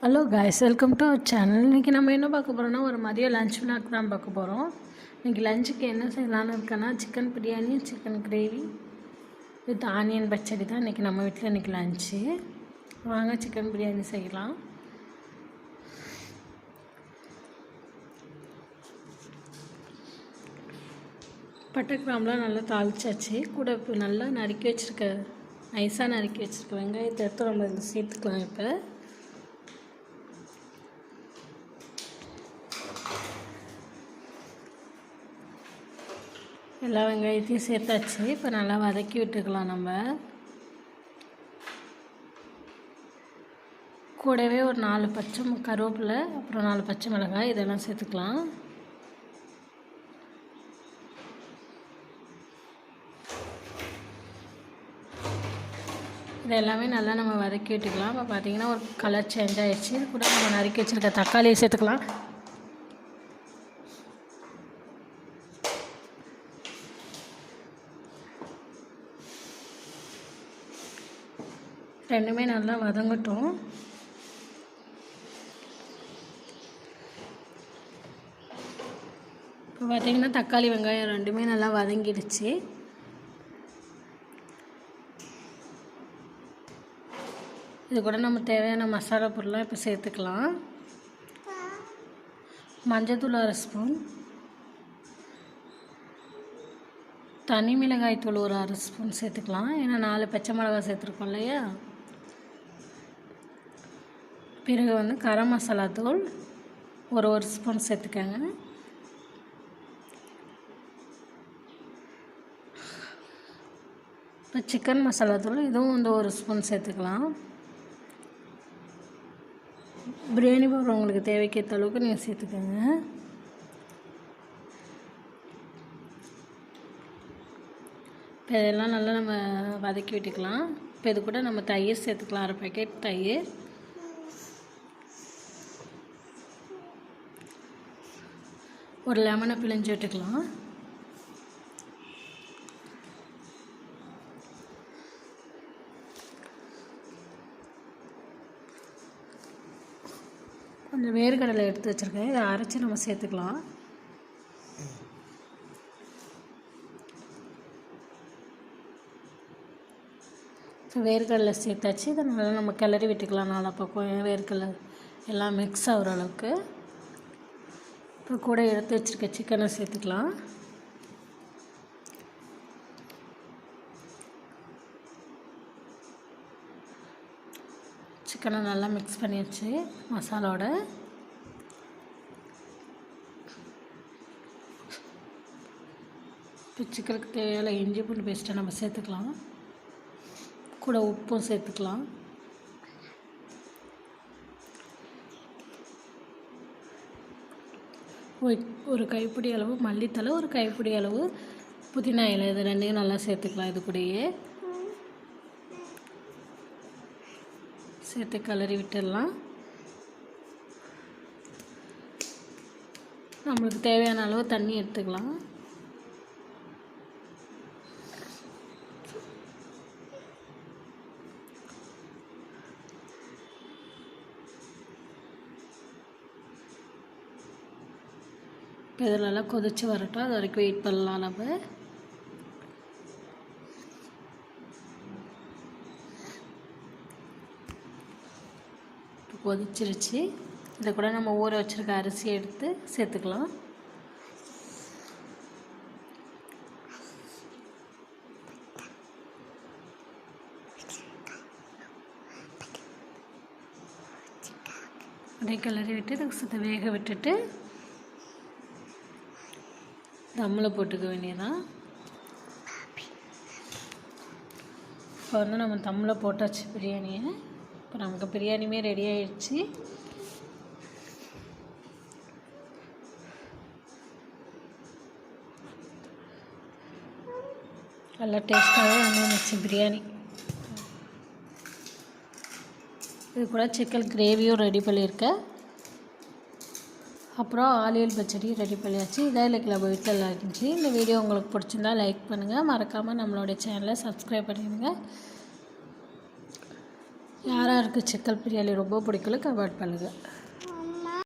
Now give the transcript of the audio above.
Hello guys, welcome to our channel. இன்றைக்கி நம்ம என்ன பார்க்க போகிறோம்னா, ஒரு மதியம் லஞ்ச் விளாக் தான் பார்க்க போகிறோம். இன்றைக்கி லஞ்சுக்கு என்ன செய்யலான்னு இருக்கேன்னா, chicken biryani, chicken gravy with onion பச்சடி தான் இன்றைக்கி நம்ம வீட்டில் இன்றைக்கி லஞ்சு. வாங்க சிக்கன் பிரியாணி செய்யலாம். பட்டை கிராம்பெலாம் நல்லா தாளிச்சாச்சு. கூட இப்போ நல்லா நறுக்கி வச்சுருக்க நைஸாக நறுக்கி வச்சுருக்க வெங்காயத்தை எடுத்து நம்ம இதில் சேர்த்துக்கலாம். இப்போ எல்லா வெங்காயத்தையும் சேர்த்தாச்சு. இப்போ நல்லா வதக்கி விட்டுக்கலாம். நம்ம கூடவே ஒரு 4 பச்சை கருவேப்பிலை, அப்புறம் 4 பச்சை மிளகாய் இதெல்லாம் சேர்த்துக்கலாம். இது எல்லாமே நல்லா நம்ம வதக்கி விட்டுக்கலாம். இப்போ பார்த்திங்கன்னா ஒரு கலர் சேஞ்ச் ஆகிடுச்சு. இது கூட நம்ம நறுக்கி வச்சுருக்க தக்காளியை சேர்த்துக்கலாம். ரெண்டுமே நல்லா வதங்கட்டும். இப்போ பார்த்திங்கன்னா தக்காளி வெங்காயம் ரெண்டுமே நல்லா வதங்கிடுச்சு. இது கூட நம்ம தேவையான மசாலா பொருள்லாம் இப்போ சேர்த்துக்கலாம். மஞ்சள்தூள் 1 ஸ்பூன், தனி மிளகாய் தூள் ஒரு 1/2 ஸ்பூன் சேர்த்துக்கலாம். ஏன்னா 4 பச்சை மிளகாய் சேர்த்துருக்கோம் இல்லையா. பிறகு கரம் மசாலா தூள் ஒரு ஸ்பூன் சேர்த்துக்கங்க. இப்போ சிக்கன் மசாலா தூள் இதுவும் 1 ஸ்பூன் சேர்த்துக்கலாம். பிரியாணி பவுடர் உங்களுக்கு தேவைக்கேற்ற அளவுக்கு நீங்கள் சேர்த்துக்கோங்க. இப்போ இதெல்லாம் நல்லா நம்ம வதக்கி விட்டுக்கலாம். இப்போ இது கூட நம்ம தயிர் சேர்த்துக்கலாம். 1/2 பாக்கெட் தயிர், ஒரு லெமனை பிழிஞ்சு விட்டுக்கலாம். கொஞ்சம் வேர்க்கடலை எடுத்து வச்சுருக்கேன். இதை அரைச்சி நம்ம சேர்த்துக்கலாம். இப்போ வேர்க்கடலை சேர்த்தாச்சு. இதை நல்லா நம்ம கிளறி விட்டுக்கலாம். நாலா பக்கம் வேர்க்கடலை எல்லாம் மிக்ஸ் ஆகிற அளவுக்கு. இப்போ கூட எடுத்து வச்சுருக்க சிக்கனை சேர்த்துக்கலாம். சிக்கனை நல்லா மிக்ஸ் பண்ணியாச்சு மசாலோட. இப்போ சிக்கனுக்கு தேவையான இஞ்சி பூண்டு பேஸ்ட்டை நம்ம சேர்த்துக்கலாம். கூட உப்பும் சேர்த்துக்கலாம். ஒரு கைப்பிடி அளவு மல்லித்தலை, ஒரு கைப்பிடி அளவு புதினா இலை, இது ரெண்டையும் நல்லா சேர்த்துக்கலாம். இது கூடயே சேர்த்து கிளறி விட்டுடலாம். நம்மளுக்கு தேவையான அளவு தண்ணி எடுத்துக்கலாம். இப்போ இதில் நல்லா கொதித்து வரட்டும். அது வரைக்கும் வெயிட் பண்ணலாம். நம்ம கொதிச்சிருச்சு. இதை கூட நம்ம ஊற வச்சுருக்க அரிசி எடுத்து சேர்த்துக்கலாம். அப்படியே கிளறி விட்டு இதுக்கு வேக விட்டுட்டு தம்மில் போட்டுக்க வேண்டியதான். இப்போ நம்ம தம்மில் போட்டாச்சு பிரியாணியை. இப்போ நமக்கு பிரியாணியுமே ரெடி ஆகிடுச்சு. நல்லா டேஸ்ட்டாகவே வந்துச்சு பிரியாணி. இது கூட சிக்கன் கிரேவியும் ரெடி பண்ணியிருக்கேன். அப்புறம் ஆலியல் பச்சடியும் ரெடி பண்ணியாச்சு. இதான் இல்லை நம்ம வீட்டில் எல்லாம் இருந்துச்சு. இந்த வீடியோ உங்களுக்கு பிடிச்சிருந்தா லைக் பண்ணுங்கள். மறக்காமல் நம்மளோட சேனலை சப்ஸ்கிரைப் பண்ணிடுங்க. யாராருக்கு சிக்கன் பிரியாணி ரொம்ப பிடிக்கல கமெண்ட் பண்ணுங்கள்.